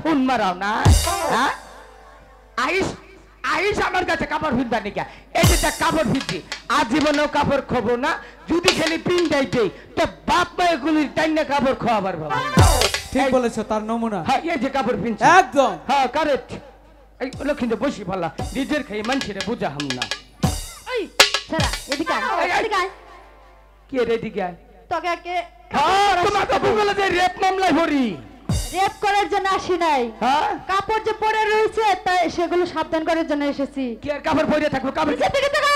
Phone মারাও না হ্যাঁ আইস আইস আমার কাছে কাপড় ফিরবা নাকি এই যে কাপড় ফিরছি আজীবনেও কাপড় খবো না যদি খালি পিন যাইতে তো বাপ মায়ের গুলির টাইনা কাপড় খাওয়াবার ভাবো ঠিক বলেছো তার নমুনা হ্যাঁ এই যে কাপড় পিনছি একদম হ্যাঁ কারেক্ট এই লক্ষিন্দে বসি ভালা নিজের খেয়ে মানুষের বুঝা হাম না এই ছাড়া এদিকে এদিকে কি রে এদিকে তোকে কে তোমাকে বলে যে রেপ মামলায় ভরি রেপ করার জন্য আসি নাই হ্যাঁ কাপড় যে পরে রয়েছে তাই সেগুলো সাবধান করার জন্য এসেছি কি আর কাপড় পরে থাকবো কাপড় নিচে থেকে টাকা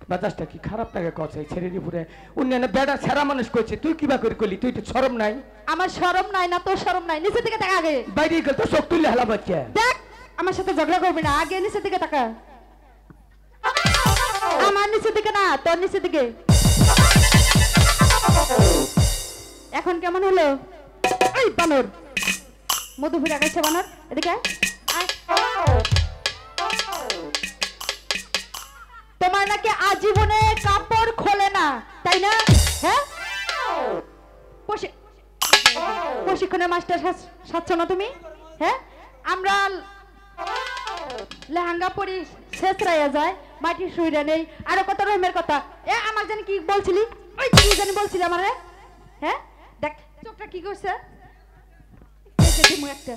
বাতাসটা কি খারাপ লাগে কথা ছেড়ে পুরে অন্যান্য বেড়া ছেড়া মানুষ করছে তুই কিবা করে করলি তুই তো শরম নাই আমার শরম নাই না তোর শরম নাই নিচে থেকে টাকা আগে বাইরে গেল তো চোখ তুললে হেলা বাচ্চা দেখ আমার সাথে ঝগড়া করবি না আগে নিচে থেকে টাকা আমার নিচে দিকে না তোর নিচে দিকে এখন কেমন হলো এই বানর মধুপুর আগাইছে বানর এদিকে আয় তোমার নাকি আজীবনে কাপড় খোলে না তাই না হ্যাঁ প্রশিক্ষণের মাস্টার সাচ্ছ না তুমি হ্যাঁ আমরা লেহেঙ্গা পরি শেষরাইয়া যায় মাটির শুইরা নেই আরো কত রকমের কথা এ আমার জানি কি বলছিলি ওই কি জানি বলছিলি আমারে হ্যাঁ দেখ চোখটা কি করছে একটা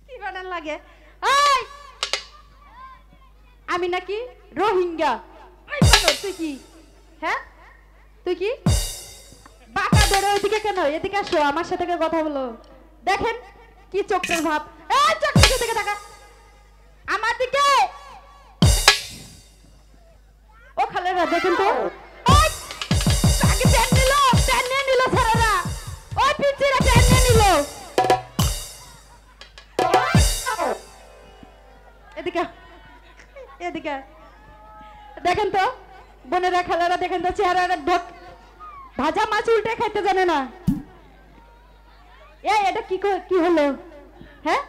কি বানান লাগে আমি নাকি রোহিঙ্গা তুই কি হ্যাঁ তুই কি বাঁকা ধরে ওইদিকে কেন এদিকে আসো আমার সাথে কথা বলো দেখেন কি চোখটার ভাব চোখ দিকে টাকা আমার দিকে ও খালেরা দেখেন তো এদিকে দেখেন তো বোনেরা খালারা দেখেন তো চেহারা ভাজা মাছ উল্টে খাইতে জানে না এটা কি হলো হ্যাঁ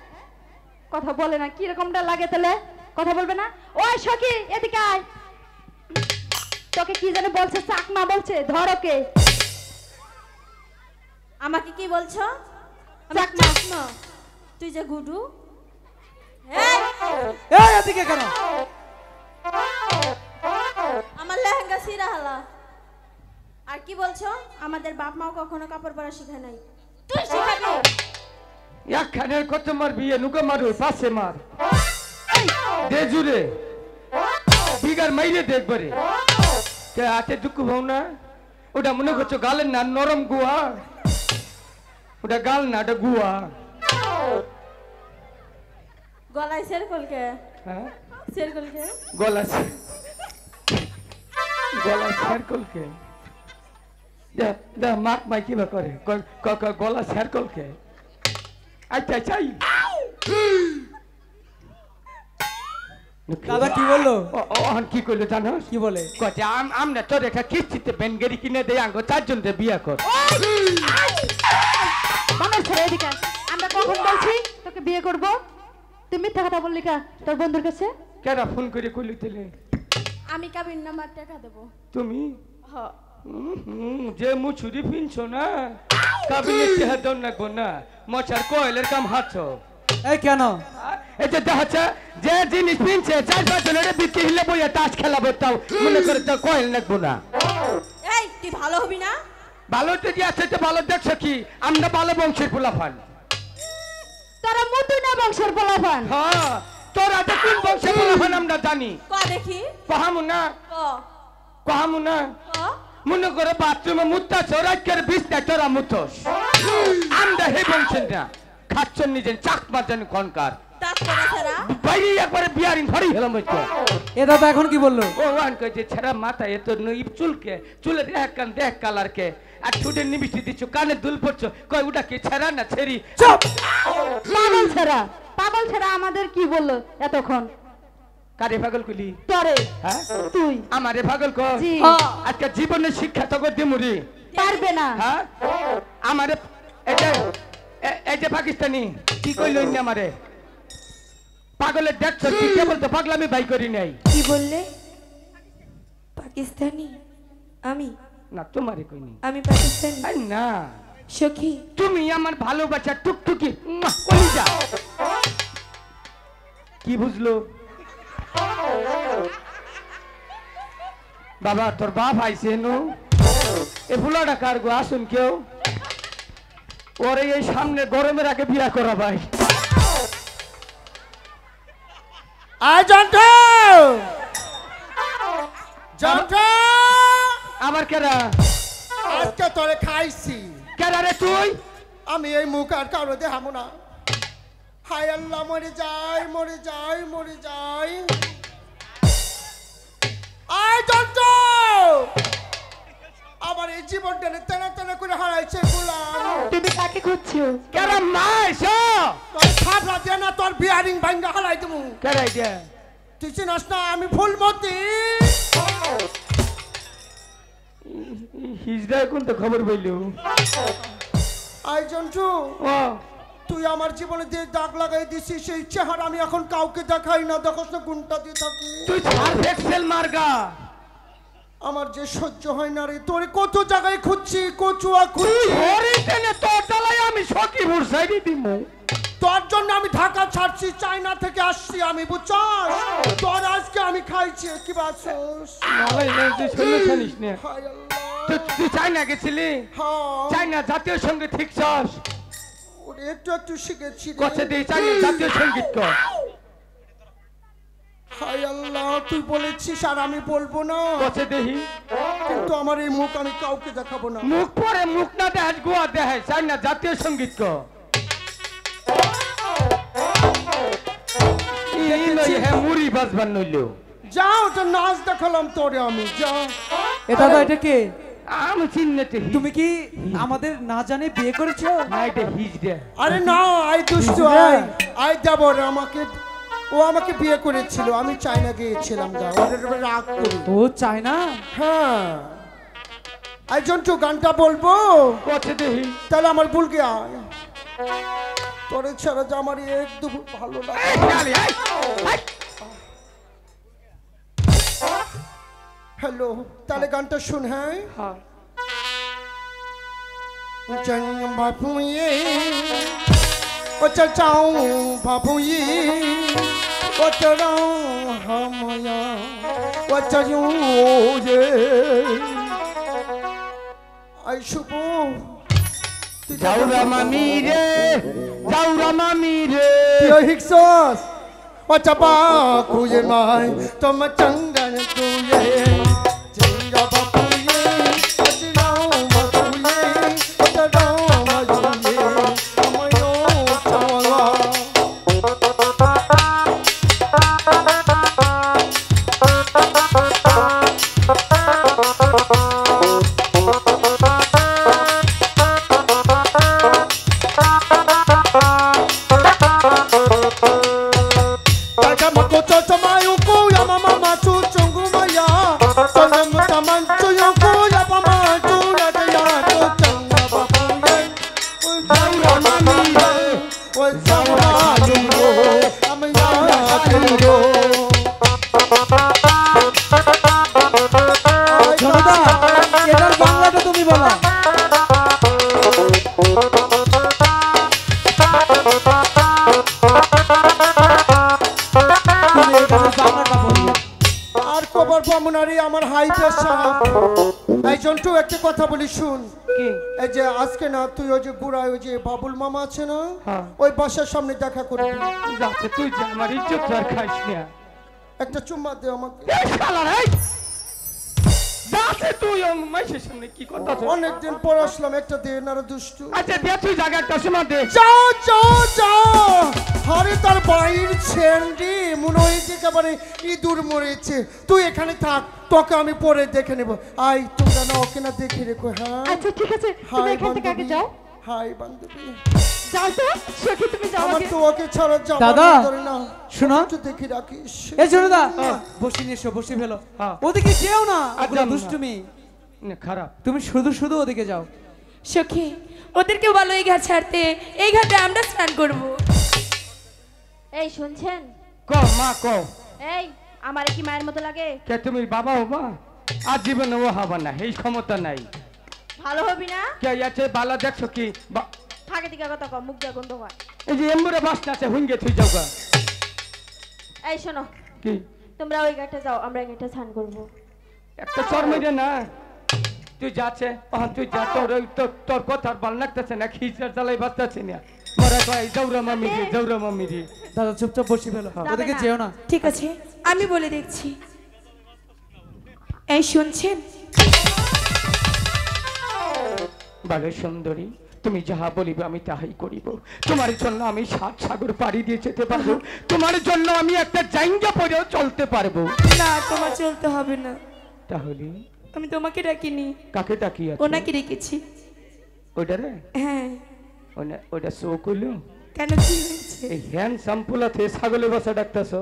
কথা বলে না কি রকমটা লাগে তাহলে কথা বলবে না ওই সখী এদিকে আয় তোকে কি জানে বলছে চাকমা বলছে ধর ওকে আমাকে কি বলছো চাকমা তুই যে গুডু এই এদিকে কেন আমার লেহেঙ্গা ছিঁড়া হালা আর কি বলছো আমাদের বাপ মাও কখনো কাপড় পরা শিখায় নাই তুই শিখাবি একখানের কত মার বিয়ে নুকা মারু পাশে মার দে জুড়ে বিগার মাইরে দেখবারে কে হাতে দুঃখ ভাও না ওটা মনে করছো গালের না নরম গুয়া ওটা গাল না ওটা গুয়া গলায় সেরকলকে হ্যাঁ সেরকলকে গলা গলা সেরকলকে দে মাক মাই কিবা করে গলা সেরকলকে আচ্ছা চাই দাদা কি বললো ওহন কি করলো জানো কি বলে কচ্ছে আমরা তোর একটা কিস্তিতে বেনগেরি কিনে দেয় আঙ্গো চারজন দিয়ে বিয়া কর বাবার ছেড়ে এদিকে আমরা কখন বলছি তোকে বিয়ে করব তুই মিথ্যা কথা বললি কা তোর বন্ধুর কাছে কেন ফোন করে কইলি দিলে আমি কাবিন নাম্বার টাকা দেব তুমি হ্যাঁ যে মুছুরি পিনছো না কাবিনের চেহারা দন না গো না মশার কয়েলের কাম হাঁটছো এই কেন এই যে দেখাচ্ছে যে জিনিস পিনছে চার পাঁচ জনের বিক্রি হিলে বইয়া তাস খেলাবো তাও মনে করে তো কয়েল নাকবো না এই তুই ভালো হবি না ভালো তো যে আছে তো ভালো দেখছো কি আমরা ভালো বংশের পোলাফান তোরা মধু না বংশের পোলাপান হ্যাঁ তোরা তো কোন বংশের পোলাফান আমরা জানি ক দেখি কহামু না ক কহামু না ক মনে করে বাথরুমে মুত্তা চোরাইকের বিছনা চোরা মুতোস আমরা হে বংশের না খাচ্ছেন নিজের চাকমা যেন কনকার দাঁত পড়া ছাড়া বাইরে একবারে বিয়ারিন ভরি হলাম হইতো এ দাদা এখন কি বললো ও ওয়ান কইছে ছেড়া মাথা এত নইব চুলকে চুলে দেখ কালার কে আর ঠুটে নিবিষ্টি দিছো কানে দুল পড়ছো কই ওটা কি ছেড়া না ছেড়ি চুপ পাগল ছেড়া আমাদের কি বললো এতক্ষণ কারে পাগল কইলি তোরে হ্যাঁ তুই আমারে পাগল কর জি আজকে জীবনের শিক্ষা তো করতে মুড়ি পারবে না হ্যাঁ আমারে এই যে পাকিস্তানি কি কইলো ইনি আমারে পাগলের দেখছো কি কেবল তো পাগলামি ভাই করি নাই কি বললে পাকিস্তানি আমি না তোমারে কইনি আমি পাকিস্তানি আই না সখী তুমি আমার ভালোবাসা টুকটুকি কলিজা কি বুঝলো বাবা তোর বাপ আইছে নো এ ফুলাটা কার গো আসুন কেউ ওরে এই সামনে গরমের আগে বিয়া করা ভাই আয় জন্ট জন্ট আমার কেরা আজকে তোরে খাইছি কেরা রে তুই আমি এই মুখ আর কারো দেখাবো না হায় আল্লাহ মরে যাই মরে যাই মরে যাই আয় জন্ট আমার এই জীবন টেনে তেনা তেনা করে হারাইছে গোলাম তুমি কাকে খুঁজছো কেরা মাইছো তোর থাপড়া দিয়ে না তোর বিয়ারিং ভাঙ্গা হারাই দেবো কেরাই দে তুই চিনস না আমি ফুলমতি হিজড়া কোন তো খবর পাইলো আয় জন্টু ও তুই আমার জীবনে দিয়ে দাগ লাগাই দিছিস সেই চেহারা আমি এখন কাউকে দেখাই না দেখোস না গুণটা দিয়ে থাকি তুই ছাড় এক্সেল মার্গা আমার যে সহ্য হয় না রে তোরে কত জায়গায় খুঁজছি কচুয়া খুঁজছি হরিতেনে তোর তলায় আমি সখীপুর সাইডে দিমু তোর জন্য আমি ঢাকা ছাড়ছি চায়না থেকে আসছি আমি বুঝছস তোর আজকে আমি খাইছি কি বাসস নালাই না তুই শুনে শুনিস না হায় আল্লাহ তুই চাইনা গেছিলি হ্যাঁ চাইনা জাতীয় সঙ্গীত শিখছস ওরে একটু একটু শিখেছি রে। কচ্ছে দিয়ে চাইনা জাতীয় সঙ্গীত কর হায় আল্লাহ তুই বলেছিস আর আমি বলবো না কচ্ছে দেহি কিন্তু আমার এই মুখ আমি কাউকে দেখাবো না মুখ পরে মুখ না দেখাস গোয়া দেখায় চাইনা জাতীয় সঙ্গীত কর হ্যাঁ মুড়ি বাজবার নইলেও যাও তো নাচ দেখালাম তোরে আমি যা এ দাদা এটা কে আমি চিনতে তুমি কি আমাদের না জানে বিয়ে করেছো না এটা হিজ দে আরে না আই দুষ্টু আই দেবর আমাকে ও আমাকে বিয়ে করেছিল আমি চায়না গিয়েছিলাম যা ওদের উপরে রাগ করি ও চায় না হ্যাঁ আই জন্টু গানটা বলবো কচ্ছে দেহি তাহলে আমার ভুলকে আয় তোরে ছাড়া যে আমার একদম ভালো লাগে হ্যালো তাহলে গানটা শুন হ্যাঁ चंग बापुए ओ चचाऊ बापुए ओ चराऊ हमया ओ चजू ये आई शुभो जाऊरा मामी रे यो हिक्सोस ओ चपा कुये माय तुम चंगन कुये चंगा बापुए ओ चराऊ बापुए ओ चराऊ बापुए हमयो चावला জনতা এটার বাংলাটা তুমি বলো তুমি এটার বাংলাটা বলো আর খবর পামনারি আমার হাই প্রেশার এই জন্টু একটা কথা বলি শুন কি এই যে আজকে না তুই ওই যে বুড়াই ওই যে বাবুল মামা আছে না হ্যাঁ। ওই বাসার সামনে দেখা করবি যাচ্ছে তুই যা আমার ইজ্জত আর খাইস না একটা চুম্মা দে আমাকে এই শালা রে যাচ্ছে তুই মাইশের সামনে কি কথা অনেকদিন পর আসলাম একটা দে না রে দুষ্টু আচ্ছা দে তুই জায়গা একটা সময় দে যাও যাও যাও আরে তার বাইর ছেন্ডি মনে হয়েছে একেবারে ইঁদুর মরেছে তুই এখানে থাক তোকে আমি পরে দেখে নেব আই তোমরা না ওকে না দেখে রেখো হ্যাঁ আচ্ছা ঠিক আছে তুমি হাই এখান থেকে আগে বান্ধবী যাও হাই বান্ধবী যাও তো সখী তুমি যাও আমার আগে তো ওকে ছাড়া যাবো দাদা, না শোনো। একটু দেখে রাখিস এই জনতা বসে নিয়ে এসো বসে ফেলো হ্যাঁ। ওদিকে যেও না আর ওগুলো যাবো না। দুষ্টুমি না খারাপ তুমি শুধু শুধু ওদিকে যাও সখী ওদেরকে বলো এই ঘাট ছাড়তে এই ঘাটে আমরা স্নান করব এই শুনছেন ক মা ক এই আমার কি মায়ের মতো লাগে কে তুমি বাবা ও মা আর জীবনে ও হবা না, এই ক্ষমতা নাই। ভালো হবি না? কে আছে বালা দেখছো কি? থাকে দিকে কথা কম, মুখ দিয়ে গন্ধ হয়। এই যে এমবুরে বাসনা আছে, হুঙ্গে তুই যাও গা। এই শোনো, কি তোমরা ওই ঘাটে যাও, আমরা এই ঘাটে স্নান করবো। একটা চর মেরে না, তুই যাচ্ছে তুই যা, তোর কথা আর ভালো লাগতেছে না, খিচার জ্বালাই বাঁচতেছে না। মরা কয় জৌরা মামি রে, জৌরা মামি রে। দাদা চুপচাপ বসে ফেলো, যাবে ওদিকে না। যেও না। ঠিক আছে, আমি বলে দেখছি। এই শুনছেন? ভালো সুন্দরী, তুমি যাহা বলিবে আমি তাহাই করিব। তোমার জন্য আমি 7 সাগর পাড়ি দিয়ে যেতে পারবো, তোমার জন্য আমি একটা জাইঙ্গা পরেও চলতে পারবো। না, তোমার চলতে হবে না। তাহলে আমি তোমাকে ডাকিনি, কাকে তাকিয়ে আছো? ওনাকে রেখেছি। ওইটা রে, হ্যাঁ। ওইটা শো করলো। কেন, কি হয়েছে? এই হ্যান্ড সাম্পুলাতে ছাগলে বসা ডাকতেছ।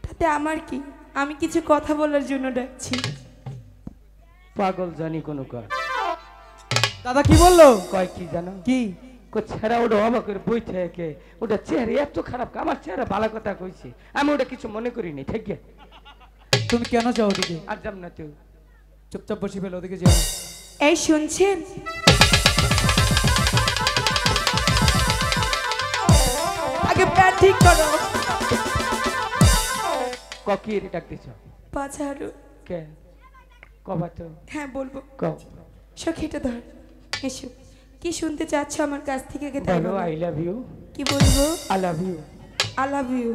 তাতে আমার কি? আমি কিছু কথা বলার জন্য ডাকছি। পাগল জানি কোন কাজ। দাদা কি বললো? কয় কি জানো? কি? ছেড়া ওটা অবাকের বই থেকে, ওটা চেহারা এত খারাপ, আমার চেহারা ভালো কথা কইছে, আমি ওটা কিছু মনে করিনি। ঠিক আছে, তুমি কেন যাও ওদিকে? আর যাম না, তুই চুপচাপ বসে ফেলো, ওদিকে যেও না। এই শুনছেন? আগে প্যার ঠিক করো। ককির ডাক দিছ? পাছাড়ো। কে কবা তো? হ্যাঁ বলবো। কও। সখীটা ধর, এসো। কি শুনতে চাচ্ছ আমার কাছ থেকে? আগে তাই বলো বলো। I love you. কি বলবো? I love you. I love you.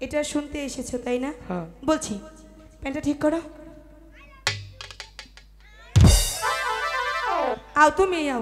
এটা শুনতে এসেছো তাই না? হ্যাঁ। বলছি, প্যান্টটা ঠিক করো। আও, তুমি আও।